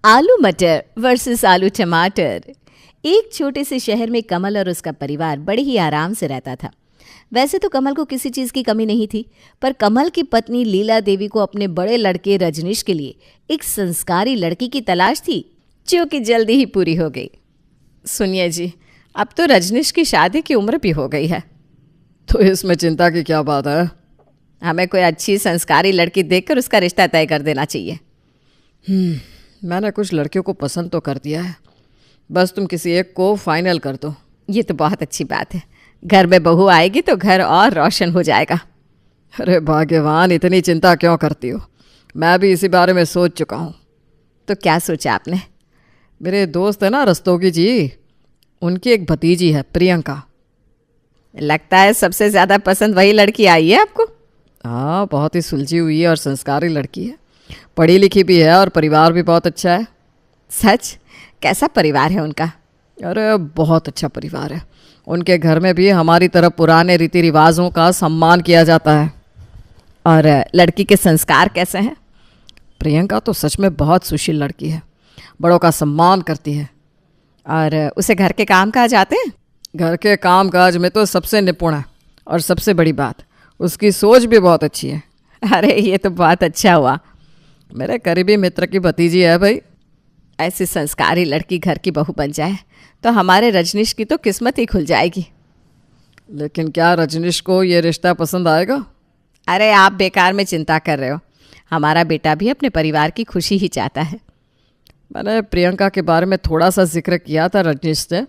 आलू मटर वर्सेस आलू टमाटर। एक छोटे से शहर में कमल और उसका परिवार बड़े ही आराम से रहता था। वैसे तो कमल को किसी चीज़ की कमी नहीं थी, पर कमल की पत्नी लीला देवी को अपने बड़े लड़के रजनीश के लिए एक संस्कारी लड़की की तलाश थी, जो कि जल्दी ही पूरी हो गई। सुनिए जी, अब तो रजनीश की शादी की उम्र भी हो गई है, तो इसमें चिंता की क्या बात है? हमें कोई अच्छी संस्कारी लड़की देखकर उसका रिश्ता तय कर देना चाहिए। मैंने कुछ लड़कियों को पसंद तो कर दिया है, बस तुम किसी एक को फाइनल कर दो। ये तो बहुत अच्छी बात है। घर में बहू आएगी तो घर और रोशन हो जाएगा। अरे भाग्यवान, इतनी चिंता क्यों करती हो? मैं भी इसी बारे में सोच चुका हूँ। तो क्या सोचा आपने? मेरे दोस्त है ना रस्तोगी जी, उनकी एक भतीजी है प्रियंका। लगता है सबसे ज़्यादा पसंद वही लड़की आई है आपको। हाँ, बहुत ही सुलझी हुई है और संस्कारी लड़की है, पढ़ी लिखी भी है और परिवार भी बहुत अच्छा है। सच? कैसा परिवार है उनका? अरे बहुत अच्छा परिवार है। उनके घर में भी हमारी तरह पुराने रीति रिवाजों का सम्मान किया जाता है। और लड़की के संस्कार कैसे हैं? प्रियंका तो सच में बहुत सुशील लड़की है, बड़ों का सम्मान करती है। और उसे घर के काम काज आते हैं? घर के काम काज में तो सबसे निपुण है, और सबसे बड़ी बात, उसकी सोच भी बहुत अच्छी है। अरे ये तो बहुत अच्छा हुआ। मेरे करीबी मित्र की भतीजी है भाई। ऐसी संस्कारी लड़की घर की बहू बन जाए तो हमारे रजनीश की तो किस्मत ही खुल जाएगी। लेकिन क्या रजनीश को ये रिश्ता पसंद आएगा? अरे आप बेकार में चिंता कर रहे हो। हमारा बेटा भी अपने परिवार की खुशी ही चाहता है। मैंने प्रियंका के बारे में थोड़ा सा जिक्र किया था रजनीश से,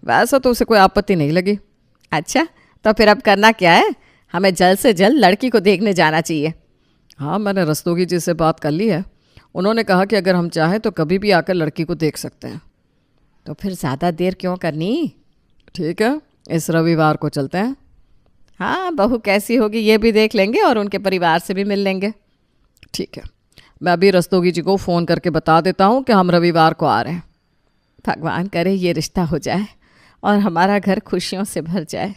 वैसा तो उसे कोई आपत्ति नहीं लगी। अच्छा, तो फिर अब करना क्या है? हमें जल्द से जल्द लड़की को देखने जाना चाहिए। हाँ, मैंने रस्तोगी जी से बात कर ली है। उन्होंने कहा कि अगर हम चाहें तो कभी भी आकर लड़की को देख सकते हैं। तो फिर ज़्यादा देर क्यों करनी? ठीक है, इस रविवार को चलते हैं। हाँ, बहू कैसी होगी ये भी देख लेंगे और उनके परिवार से भी मिल लेंगे। ठीक है, मैं अभी रस्तोगी जी को फ़ोन करके बता देता हूँ कि हम रविवार को आ रहे हैं। भगवान करे ये रिश्ता हो जाए और हमारा घर खुशियों से भर जाए।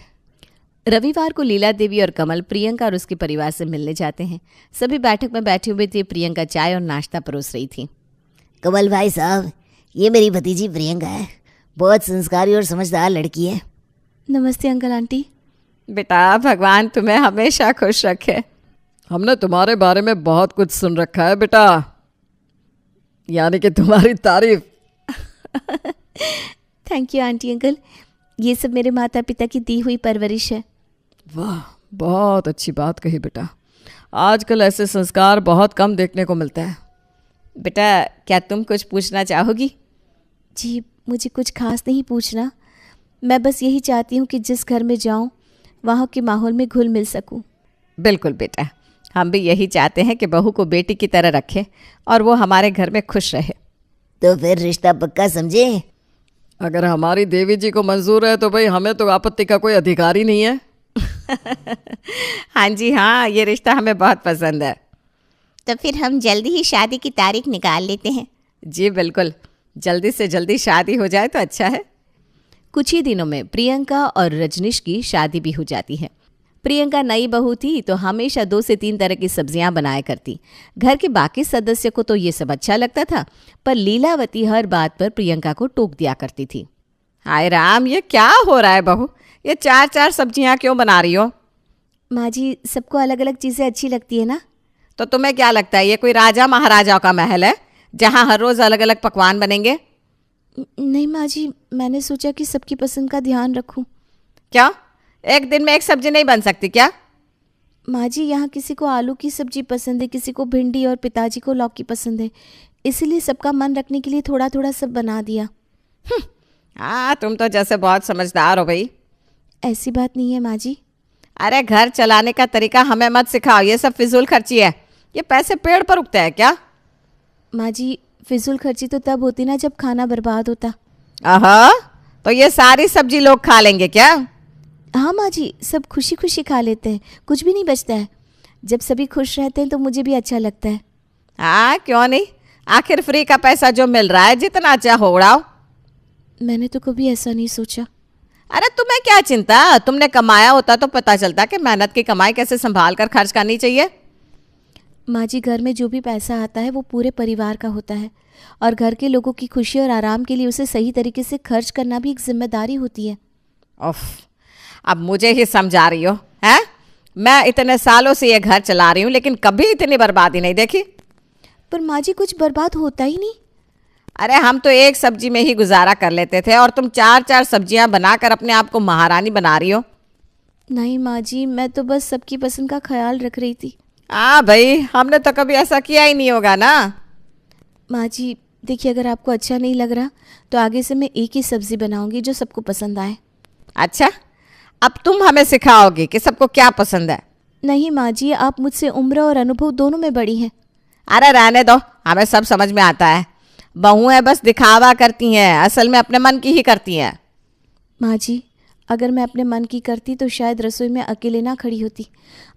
रविवार को लीला देवी और कमल प्रियंका और उसके परिवार से मिलने जाते हैं। सभी बैठक में बैठे हुए थे। प्रियंका चाय और नाश्ता परोस रही थी। कमल भाई साहब, ये मेरी भतीजी प्रियंका है, बहुत संस्कारी और समझदार लड़की है। नमस्ते अंकल आंटी। बेटा, भगवान तुम्हें हमेशा खुश रखे। हमने तुम्हारे बारे में बहुत कुछ सुन रखा है बेटा, यानी कि तुम्हारी तारीफ। थैंक यू आंटी अंकल, ये सब मेरे माता पिता की दी हुई परवरिश है। वाह, बहुत अच्छी बात कही बेटा। आजकल ऐसे संस्कार बहुत कम देखने को मिलते हैं। बेटा, क्या तुम कुछ पूछना चाहोगी? जी, मुझे कुछ खास नहीं पूछना। मैं बस यही चाहती हूँ कि जिस घर में जाऊँ वहाँ के माहौल में घुल मिल सकूँ। बिल्कुल बेटा, हम भी यही चाहते हैं कि बहू को बेटी की तरह रखें और वो हमारे घर में खुश रहे। तो फिर रिश्ता पक्का समझे? अगर हमारी देवी जी को मंजूर है तो भाई हमें तो आपत्ति का कोई अधिकार ही नहीं है। हाँ जी हाँ, ये रिश्ता हमें बहुत पसंद है। तो फिर हम जल्दी ही शादी की तारीख निकाल लेते हैं। जी बिल्कुल, जल्दी से जल्दी शादी हो जाए तो अच्छा है। कुछ ही दिनों में प्रियंका और रजनीश की शादी भी हो जाती है। प्रियंका नई बहू थी तो हमेशा 2 से 3 तरह की सब्जियां बनाया करती। घर के बाकी सदस्य को तो ये सब अच्छा लगता था, पर लीलावती हर बात पर प्रियंका को टोक दिया करती थी। हाय राम, ये क्या हो रहा है बहू? ये 4-4 सब्जियां क्यों बना रही हो? माँ जी, सबको अलग अलग चीज़ें अच्छी लगती है ना। तो तुम्हें क्या लगता है ये कोई राजा महाराजाओं का महल है जहाँ हर रोज़ अलग अलग पकवान बनेंगे? नहीं माँ जी, मैंने सोचा कि सबकी पसंद का ध्यान रखूं। क्या एक दिन में एक सब्जी नहीं बन सकती क्या? माँ जी, यहाँ किसी को आलू की सब्जी पसंद है, किसी को भिंडी और पिताजी को लौकी पसंद है, इसीलिए सबका मन रखने के लिए थोड़ा थोड़ा सब बना दिया। हाँ, तुम तो जैसे बहुत समझदार हो भाई। ऐसी बात नहीं है माँ जी। अरे घर चलाने का तरीका हमें मत सिखाओ, ये सब फिजूल खर्ची है। ये पैसे पेड़ पर उगते हैं क्या? माँ जी, फिजूल खर्ची तो तब होती ना जब खाना बर्बाद होता। आहा, तो ये सारी सब्जी लोग खा लेंगे क्या? हाँ माँ जी, सब खुशी खुशी खा लेते हैं, कुछ भी नहीं बचता है। जब सभी खुश रहते हैं तो मुझे भी अच्छा लगता है। हाँ, क्यों नहीं, आखिर फ्री का पैसा जो मिल रहा है जितना चाहो उड़ाओ। मैंने तो कभी ऐसा नहीं सोचा। अरे तुम्हें क्या चिंता, तुमने कमाया होता तो पता चलता कि मेहनत की कमाई कैसे संभाल कर खर्च करनी चाहिए। माँ जी, घर में जो भी पैसा आता है वो पूरे परिवार का होता है और घर के लोगों की खुशी और आराम के लिए उसे सही तरीके से खर्च करना भी एक जिम्मेदारी होती है। उफ, अब मुझे ही समझा रही हो हैं? मैं इतने सालों से ये घर चला रही हूँ लेकिन कभी इतनी बर्बादी नहीं देखी। पर माँ जी, कुछ बर्बाद होता ही नहीं। अरे हम तो एक सब्जी में ही गुजारा कर लेते थे और तुम 4-4 सब्जियां बनाकर अपने आप को महारानी बना रही हो। नहीं माँ जी, मैं तो बस सबकी पसंद का ख्याल रख रही थी। हाँ भाई, हमने तो कभी ऐसा किया ही नहीं होगा ना। माँ जी देखिए, अगर आपको अच्छा नहीं लग रहा तो आगे से मैं एक ही सब्ज़ी बनाऊंगी जो सबको पसंद आए। अच्छा, अब तुम हमें सिखाओगी कि सबको क्या पसंद है? नहीं माँ जी, आप मुझसे उम्र और अनुभव दोनों में बड़ी हैं। अरे रहने दो, हमें सब समझ में आता है। बहुएं बस दिखावा करती हैं, असल में अपने मन की ही करती हैं। माँ जी, अगर मैं अपने मन की करती तो शायद रसोई में अकेले ना खड़ी होती,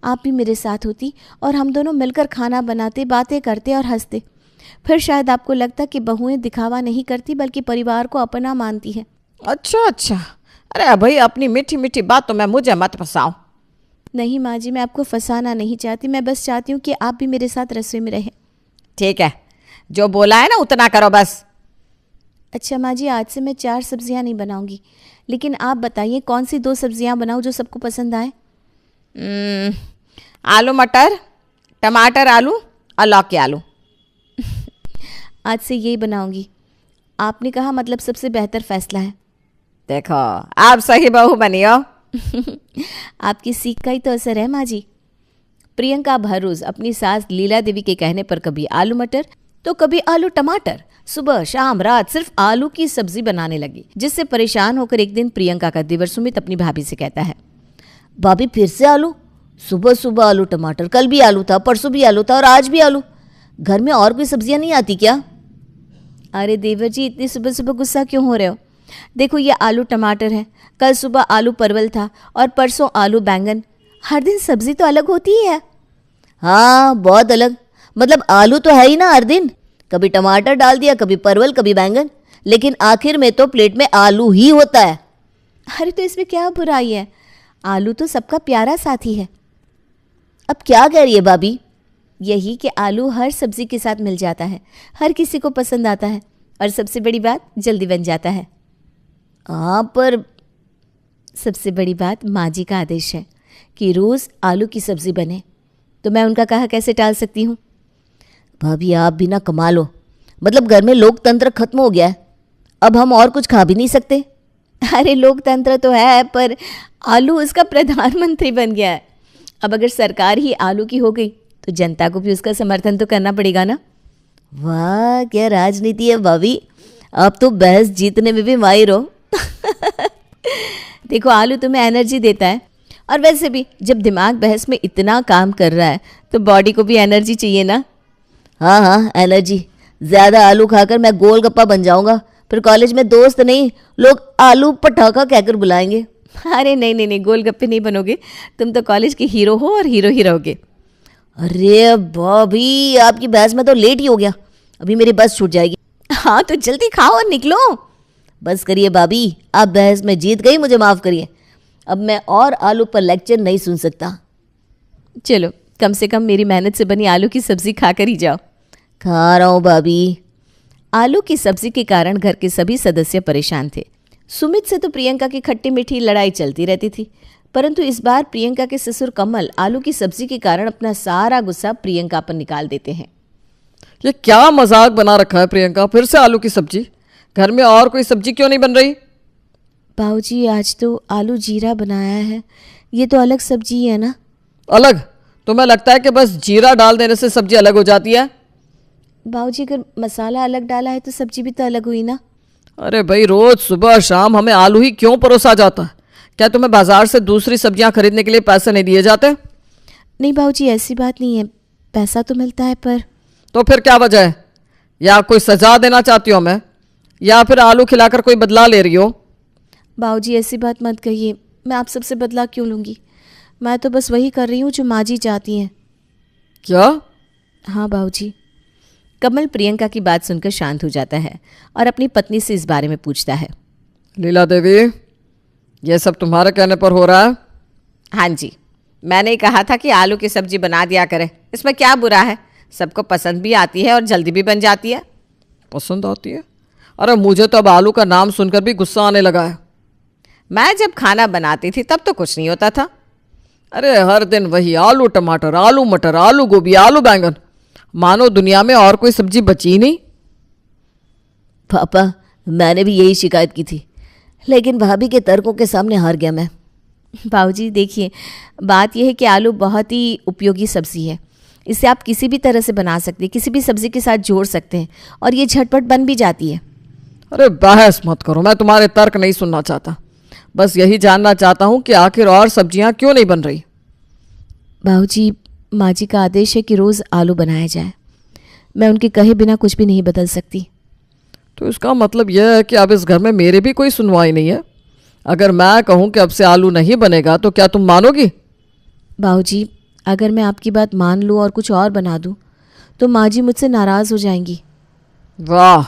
आप भी मेरे साथ होती और हम दोनों मिलकर खाना बनाते, बातें करते और हंसते। फिर शायद आपको लगता कि बहुएं दिखावा नहीं करती बल्कि परिवार को अपना मानती हैं। अच्छा अच्छा, अरे भाई अपनी मीठी मीठी बातों में मुझे मत फंसाओ। नहीं माँ जी, मैं आपको फंसाना नहीं चाहती, मैं बस चाहती हूँ कि आप भी मेरे साथ रसोई में रहें। ठीक है, जो बोला है ना उतना करो बस। अच्छा माँ जी, आज से मैं 4 सब्जियाँ नहीं बनाऊंगी, लेकिन आप बताइए कौन सी 2 सब्जियाँ बनाऊँ जो सबको पसंद आए। आलू मटर, टमाटर आलू और लौकी आलू। आज से यही बनाऊंगी। आपने कहा मतलब सबसे बेहतर फैसला है। देखो, आप सही बहू बनी हो। आपकी सीख का ही तो असर है माँ जी। प्रियंका अब हर रोज अपनी सास लीला देवी के कहने पर कभी आलू मटर तो कभी आलू टमाटर, सुबह शाम रात सिर्फ आलू की सब्जी बनाने लगी, जिससे परेशान होकर एक दिन प्रियंका का देवर सुमित अपनी भाभी से कहता है, भाभी फिर से आलू? सुबह सुबह आलू टमाटर, कल भी आलू था, परसों भी आलू था और आज भी आलू। घर में और कोई सब्जियां नहीं आती क्या? अरे देवर जी, इतनी सुबह सुबह गुस्सा क्यों हो रहे हो? देखो, ये आलू टमाटर है, कल सुबह आलू परवल था और परसों आलू बैंगन। हर दिन सब्जी तो अलग होती ही है। हाँ, बहुत अलग। मतलब आलू तो है ही ना हर दिन, कभी टमाटर डाल दिया, कभी परवल, कभी बैंगन, लेकिन आखिर में तो प्लेट में आलू ही होता है। अरे तो इसमें क्या बुराई है? आलू तो सबका प्यारा साथी है। अब क्या कह रही है भाभी? यही कि आलू हर सब्जी के साथ मिल जाता है, हर किसी को पसंद आता है और सबसे बड़ी बात, जल्दी बन जाता है। हाँ, पर सबसे बड़ी बात, माँ जी का आदेश है कि रोज़ आलू की सब्जी बने, तो मैं उनका कहा कैसे टाल सकती हूँ? भाभी आप भी ना कमाल हो। मतलब घर में लोकतंत्र खत्म हो गया है, अब हम और कुछ खा भी नहीं सकते। अरे लोकतंत्र तो है, पर आलू उसका प्रधानमंत्री बन गया है। अब अगर सरकार ही आलू की हो गई तो जनता को भी उसका समर्थन तो करना पड़ेगा ना। वाह, क्या राजनीति है भाभी, आप तो बहस जीतने में भी माहिर हो। देखो, आलू तुम्हें एनर्जी देता है और वैसे भी जब दिमाग बहस में इतना काम कर रहा है तो बॉडी को भी एनर्जी चाहिए ना। हाँ हाँ, एनर्जी। ज़्यादा आलू खाकर मैं गोलगप्पा बन जाऊंगा, फिर कॉलेज में दोस्त नहीं लोग आलू पटाखा कहकर बुलाएंगे। अरे नहीं नहीं नहीं, गोलगप्पे नहीं बनोगे, तुम तो कॉलेज के हीरो हो और हीरो ही रहोगे। अरे भाभी, आपकी बहस में तो लेट ही हो गया, अभी मेरी बस छूट जाएगी। हाँ तो जल्दी खाओ और निकलो। बस करिए भाभी, आप बहस में जीत गई, मुझे माफ़ करिए। अब मैं और आलू पर लेक्चर नहीं सुन सकता। चलो, कम से कम मेरी मेहनत से बनी आलू की सब्जी खाकर ही जाओ। खा रहा हूँ भाभी। आलू की सब्जी के कारण घर के सभी सदस्य परेशान थे। सुमित से तो प्रियंका की खट्टी मीठी लड़ाई चलती रहती थी, परंतु इस बार प्रियंका के ससुर कमल आलू की सब्जी के कारण अपना सारा गुस्सा प्रियंका पर निकाल देते हैं। ये क्या मजाक बना रखा है प्रियंका, फिर से आलू की सब्जी? घर में और कोई सब्जी क्यों नहीं बन रही? बाबूजी, आज तो आलू जीरा बनाया है, ये तो अलग सब्जी है ना। अलग? तुम्हें लगता है कि बस जीरा डाल देने से सब्जी अलग हो जाती है? बाबूजी, अगर मसाला अलग डाला है तो सब्जी भी तो अलग हुई ना। अरे भाई, रोज सुबह शाम हमें आलू ही क्यों परोसा जाता है? क्या तुम्हें बाजार से दूसरी सब्जियां खरीदने के लिए पैसे नहीं दिए जाते? नहीं बाबूजी, ऐसी बात नहीं है, पैसा तो मिलता है पर। तो फिर क्या वजह है? या कोई सजा देना चाहती हो हमें, या फिर आलू खिलाकर कोई बदला ले रही हो? बाबूजी, ऐसी बात मत कहिए, मैं आप सबसे बदला क्यों लूँगी? मैं तो बस वही कर रही हूँ जो माँ जी चाहती हैं। क्या? हाँ बाबूजी। कमल प्रियंका की बात सुनकर शांत हो जाता है और अपनी पत्नी से इस बारे में पूछता है। लीला देवी, ये सब तुम्हारे कहने पर हो रहा है? हाँ जी, मैंने ही कहा था कि आलू की सब्जी बना दिया करे, इसमें क्या बुरा है? सबको पसंद भी आती है और जल्दी भी बन जाती है। पसंद आती है? अरे मुझे तो अब आलू का नाम सुनकर भी गुस्सा आने लगा है। मैं जब खाना बनाती थी तब तो कुछ नहीं होता था। अरे हर दिन वही आलू टमाटर, आलू मटर, आलू गोभी, आलू बैंगन, मानो दुनिया में और कोई सब्जी बची ही नहीं। पापा, मैंने भी यही शिकायत की थी, लेकिन भाभी के तर्कों के सामने हार गया मैं। बाबूजी देखिए, बात यह है कि आलू बहुत ही उपयोगी सब्ज़ी है। इसे आप किसी भी तरह से बना सकते हैं, किसी भी सब्ज़ी के साथ जोड़ सकते हैं और ये झटपट बन भी जाती है। अरे बहस मत करो, मैं तुम्हारे तर्क नहीं सुनना चाहता। बस यही जानना चाहता हूँ कि आखिर और सब्जियाँ क्यों नहीं बन रही। बाबूजी, माँ जी का आदेश है कि रोज़ आलू बनाया जाए। मैं उनके कहे बिना कुछ भी नहीं बदल सकती। तो इसका मतलब यह है कि अब इस घर में मेरी भी कोई सुनवाई नहीं है। अगर मैं कहूँ कि अब से आलू नहीं बनेगा तो क्या तुम मानोगी? बाबूजी, अगर मैं आपकी बात मान लूँ और कुछ और बना दूँ तो माँ जी मुझसे नाराज़ हो जाएंगी। वाह,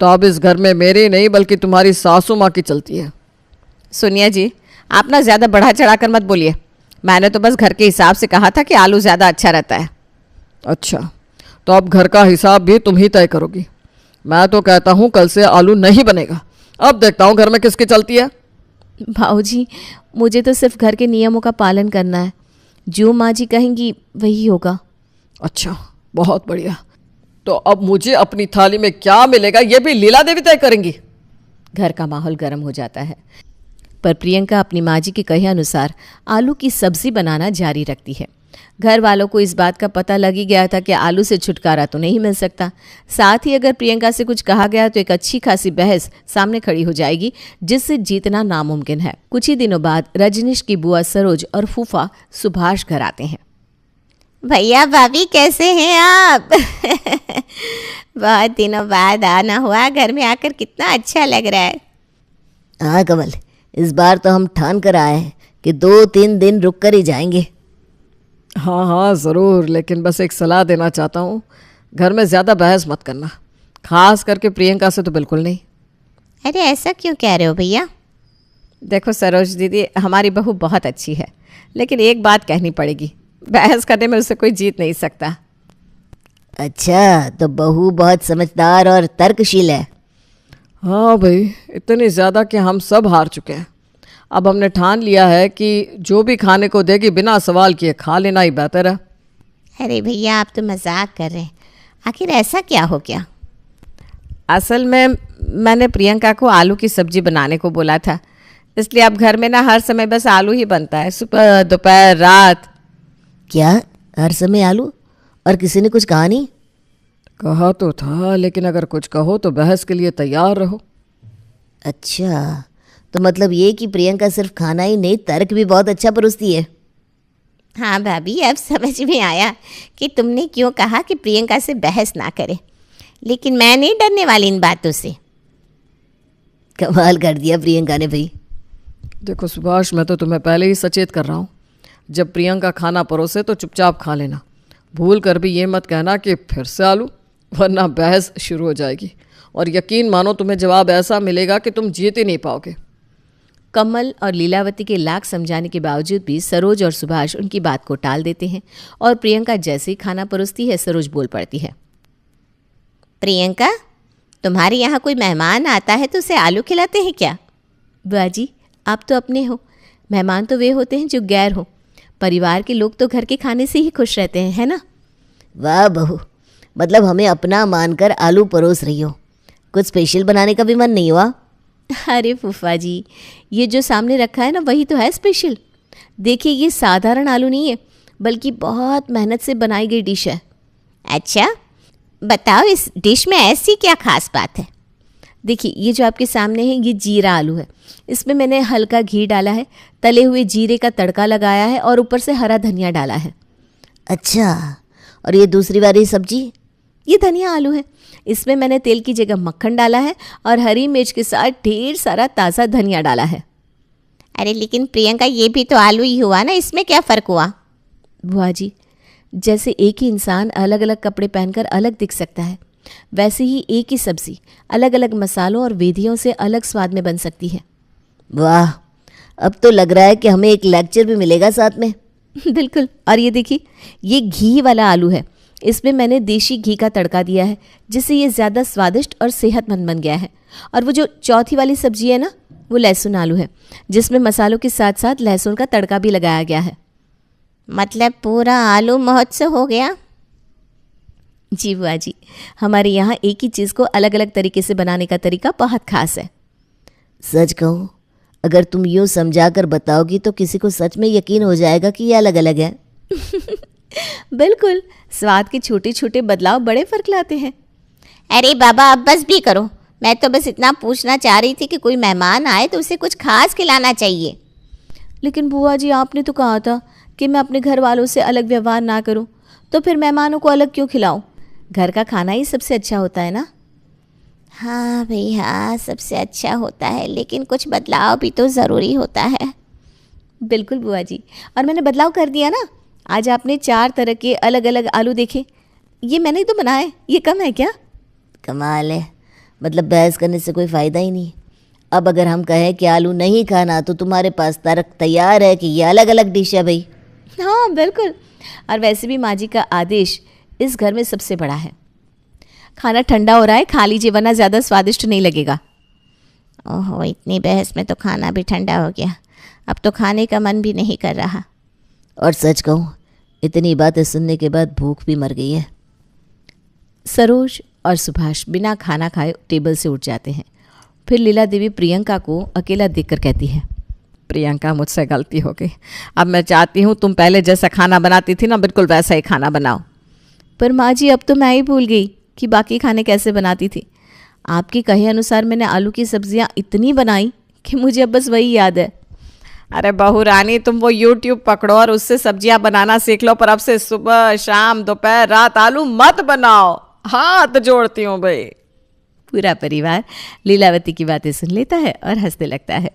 तो अब इस घर में मेरी नहीं बल्कि तुम्हारी सासू माँ की चलती है। सुनिए जी, आप ना ज़्यादा बढ़ा चढ़ा कर मत बोलिए। मैंने तो बस घर के हिसाब से कहा था कि आलू ज़्यादा अच्छा रहता है। अच्छा, तो अब घर का हिसाब भी तुम ही तय करोगी। मैं तो कहता हूँ कल से आलू नहीं बनेगा। अब देखता हूँ घर में किसकी चलती है। बाबूजी, मुझे तो सिर्फ घर के नियमों का पालन करना है। जो माँ जी कहेंगी वही होगा। अच्छा, बहुत बढ़िया। तो अब मुझे अपनी थाली में क्या मिलेगा ये भी लीला देवी तय करेंगी। घर का माहौल गर्म हो जाता है, पर प्रियंका अपनी माँ जी के कहे अनुसार आलू की सब्जी बनाना जारी रखती है। घर वालों को इस बात का पता लग ही गया था कि आलू से छुटकारा तो नहीं मिल सकता। साथ ही अगर प्रियंका से कुछ कहा गया तो एक अच्छी खासी बहस सामने खड़ी हो जाएगी, जिससे जीतना नामुमकिन है। कुछ ही दिनों बाद रजनीश की बुआ सरोज और फूफा सुभाष घर आते हैं। भैया भाभी, कैसे हैं आप? बहुत दिनों बाद आना हुआ, घर में आकर कितना अच्छा लग रहा है। हाँ कमल, इस बार तो हम ठान कर आए हैं कि 2-3 दिन रुक कर ही जाएंगे। हाँ हाँ ज़रूर, लेकिन बस एक सलाह देना चाहता हूँ, घर में ज़्यादा बहस मत करना, खास करके प्रियंका से तो बिल्कुल नहीं। अरे ऐसा क्यों कह रहे हो भैया? देखो सरोज दीदी, हमारी बहू बहुत अच्छी है, लेकिन एक बात कहनी पड़ेगी, बहस करने में उससे कोई जीत नहीं सकता। अच्छा, तो बहू बहुत समझदार और तर्कशील है। हाँ भाई, इतनी ज़्यादा कि हम सब हार चुके हैं। अब हमने ठान लिया है कि जो भी खाने को देगी बिना सवाल किए खा लेना ही बेहतर है। अरे भैया, आप तो मजाक कर रहे हैं। आखिर ऐसा क्या हो गया? असल में मैंने प्रियंका को आलू की सब्जी बनाने को बोला था, इसलिए अब घर में ना हर समय बस आलू ही बनता है, सुबह दोपहर रात। क्या हर समय आलू? और किसी ने कुछ कहा नहीं? कहा तो था, लेकिन अगर कुछ कहो तो बहस के लिए तैयार रहो। अच्छा, तो मतलब ये कि प्रियंका सिर्फ खाना ही नहीं, तर्क भी बहुत अच्छा परोसती है। हाँ भाभी, अब समझ में आया कि तुमने क्यों कहा कि प्रियंका से बहस ना करे, लेकिन मैं नहीं डरने वाली इन बातों से। कमाल कर दिया प्रियंका ने भाई। देखो सुभाष, मैं तो तुम्हें पहले ही सचेत कर रहा हूँ, जब प्रियंका खाना परोसे तो चुपचाप खा लेना। भूल कर भी ये मत कहना कि फिर से आलू, वरना बहस शुरू हो जाएगी और यकीन मानो तुम्हें जवाब ऐसा मिलेगा कि तुम जीत ही नहीं पाओगे। कमल और लीलावती के लाख समझाने के बावजूद भी सरोज और सुभाष उनकी बात को टाल देते हैं और प्रियंका जैसे ही खाना परोसती है, सरोज बोल पड़ती है। प्रियंका, तुम्हारे यहाँ कोई मेहमान आता है तो उसे आलू खिलाते हैं क्या? बुआ जी, आप तो अपने हो, मेहमान तो वे होते हैं जो गैर हो। परिवार के लोग तो घर के खाने से ही खुश रहते हैं, है ना? वाह बहू, मतलब हमें अपना मानकर आलू परोस रही हो। कुछ स्पेशल बनाने का भी मन नहीं हुआ? अरे फूफा जी, ये जो सामने रखा है ना, वही तो है स्पेशल। देखिए, ये साधारण आलू नहीं है, बल्कि बहुत मेहनत से बनाई गई डिश है। अच्छा, बताओ इस डिश में ऐसी क्या खास बात है? देखिए, ये जो आपके सामने है, ये जीरा आलू है। इसमें मैंने हल्का घी डाला है, तले हुए जीरे का तड़का लगाया है और ऊपर से हरा धनिया डाला है। अच्छा, और ये दूसरी वाली सब्जी? ये धनिया आलू है। इसमें मैंने तेल की जगह मक्खन डाला है और हरी मिर्च के साथ ढेर सारा ताज़ा धनिया डाला है। अरे लेकिन प्रियंका, ये भी तो आलू ही हुआ ना, इसमें क्या फ़र्क हुआ? बुआ जी, जैसे एक ही इंसान अलग अलग कपड़े पहनकर अलग दिख सकता है, वैसे ही एक ही सब्ज़ी अलग अलग मसालों और विधियों से अलग स्वाद में बन सकती है। वाह, अब तो लग रहा है कि हमें एक लेक्चर भी मिलेगा साथ में। अरे फूफा जी, ये जो सामने रखा है ना, वही तो है स्पेशल। देखिए, ये साधारण आलू नहीं है, बल्कि बहुत मेहनत से बनाई गई डिश है। अच्छा, बताओ इस डिश में ऐसी क्या खास बात है? बिल्कुल। और ये देखिए, ये घी वाला आलू है। इसमें मैंने देशी घी का तड़का दिया है, जिससे ये ज़्यादा स्वादिष्ट और सेहतमंद बन गया है। और वो जो चौथी वाली सब्जी है ना, वो लहसुन आलू है, जिसमें मसालों के साथ साथ लहसुन का तड़का भी लगाया गया है। मतलब पूरा आलू महोत्सव हो गया। जी बुआ जी, हमारे यहाँ एक ही चीज़ को अलग अलग तरीके से बनाने का तरीका बहुत खास है। सच कहूँ, अगर तुम यूँ समझा कर बताओगी तो किसी को सच में यकीन हो जाएगा कि ये अलग अलग है। बिल्कुल, स्वाद के छोटे छोटे बदलाव बड़े फर्क लाते हैं। अरे बाबा, अब बस भी करो। मैं तो बस इतना पूछना चाह रही थी कि कोई मेहमान आए तो उसे कुछ खास खिलाना चाहिए। लेकिन बुआ जी, आपने तो कहा था कि मैं अपने घर वालों से अलग व्यवहार ना करूं, तो फिर मेहमानों को अलग क्यों खिलाऊं? घर का खाना ही सबसे अच्छा होता है ना। हाँ भैया, सबसे अच्छा होता है, लेकिन कुछ बदलाव भी तो ज़रूरी होता है। बिल्कुल बुआ जी, और मैंने बदलाव कर दिया ना। आज आपने 4 तरह के अलग अलग आलू देखे। ये मैंने ही तो बनाए, ये कम है क्या? कमाल है, मतलब बहस करने से कोई फ़ायदा ही नहीं। अब अगर हम कहें कि आलू नहीं खाना तो तुम्हारे पास तर्क तैयार है कि ये अलग अलग डिश है भाई। हाँ बिल्कुल। और वैसे भी माँ जी का आदेश इस घर में सबसे बड़ा है। खाना ठंडा हो रहा है, खा लीजिए, वरना ज़्यादा स्वादिष्ट नहीं लगेगा। ओहो, इतनी बहस में तो खाना भी ठंडा हो गया। अब तो खाने का मन भी नहीं कर रहा। और सच कहूँ, इतनी बातें सुनने के बाद भूख भी मर गई है। सरोज और सुभाष बिना खाना खाए टेबल से उठ जाते हैं। फिर लीला देवी प्रियंका को अकेला देखकर कहती है, प्रियंका, मुझसे गलती हो गई। अब मैं चाहती हूँ तुम पहले जैसा खाना बनाती थी ना, बिल्कुल वैसा ही खाना बनाओ। पर माँ जी, अब तो मैं ही भूल गई कि बाकी खाने कैसे बनाती थी। आपके कहे अनुसार मैंने आलू की सब्जियाँ इतनी बनाई कि मुझे अब बस वही याद है। अरे बहू रानी, तुम वो YouTube पकड़ो और उससे सब्जियां बनाना सीख लो, पर अब से सुबह शाम दोपहर रात आलू मत बनाओ। हाथ जोड़ती हूँ भाई। पूरा परिवार लीलावती की बातें सुन लेता है और हंसने लगता है।